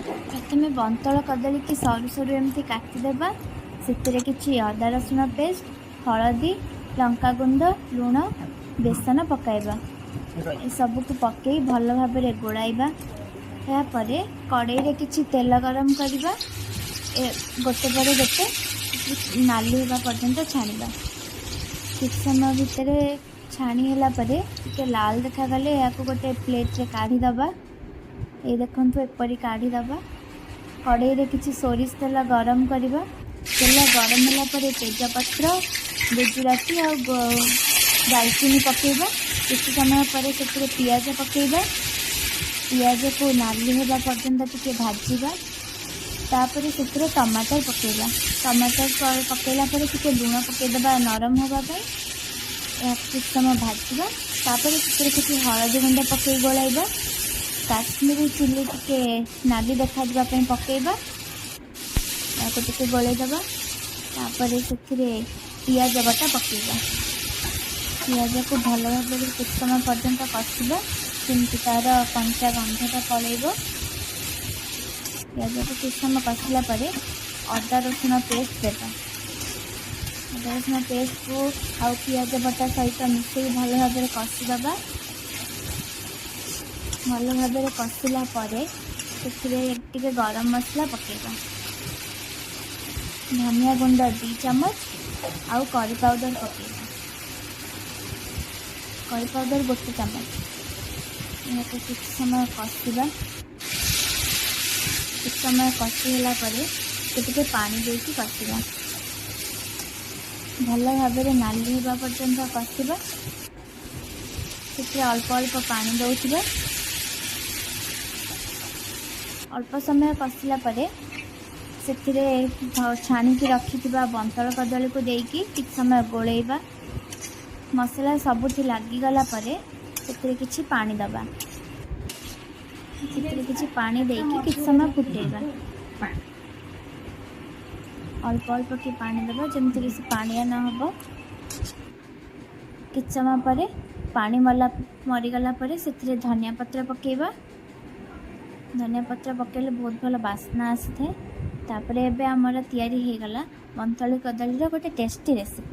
प्रथमे बंतल कदली की सरू सरू एमती काटिदेबा से किसी अदा रसुण पेस्ट हलदी लंका गुंड लुण बेसन पकाइबा सबको पकई भल भाव गोड़ाइबा यापर कड़ाई रे किसी तेल गरम करवा गोटे पर गोटे नाली होगा पर्यंत छाणीबा ठीक समय भितर छाणी होला परे टिके लाल देखागले या गोटे प्लेट रे काढ़ीदबा ये देखु एपरी काढ़ीदबा कड़ाई रे किसी सोरिष तेल गरम करवा तेल गरम होला परे तेजपत्र गुजराती और दालचीनी पकेबा किसी समय पर से पियाज पकेबा पियाज को नाली होगा पर्यंत टिके भाजवा तापर से टमाटर पकेबा टमाटर पकेला पर टिके लुण पकेदबा नरम होगापाई कुछ समय भाजवा तापर से किसी हलदी गुंड पकई गोलाइबा काश्मीरी चिली टिके नाली देखापी पकेबा या टिके गोलैदबा तापर से पियाज बटा पकेबा पियाज को भल भाव कुछ समय पर्यंत कषा जमी तार कंचा गंधटा पलैब पियाज को कुछ समय कषिला अदा रसुण पेस्ट देगा अदा रसुण पेस्ट को आउ पियाज बटा सहित मिसई भल भाव कषिदबा भल भाव कषिला से गरम मसला पकेबा धनिया गुंड 2 चम्मच आउ करी पाउडर पकेबा करी पाउडर 1 चम्मच यहाँ कुछ समय कषा कुछ समय कषिला से पानी देकी कषा भल भाव नाली होगा पर्यंत कषा से अल्प अल्प पानी दौथिबा अल्प समय कषिला से छाणिकी रखि बंतल कदली को देकी किछ समय गोलैबा मसला सबुठी लगिगला से किछि पानी दबा किछि पानी देकी किछ समय फुटेबा अल्प अल्प की पानी दबा जमती किसी पानिया न हो किछ समय पर पानी मरीगला से धनिया पत्र पकेबा धनिया पत्र पकेले बहुत भल बास्ना आसी थाए तापर एबे आमर तैयारी हो गला बंतल कदली गोटे टेस्टी रेसिपी।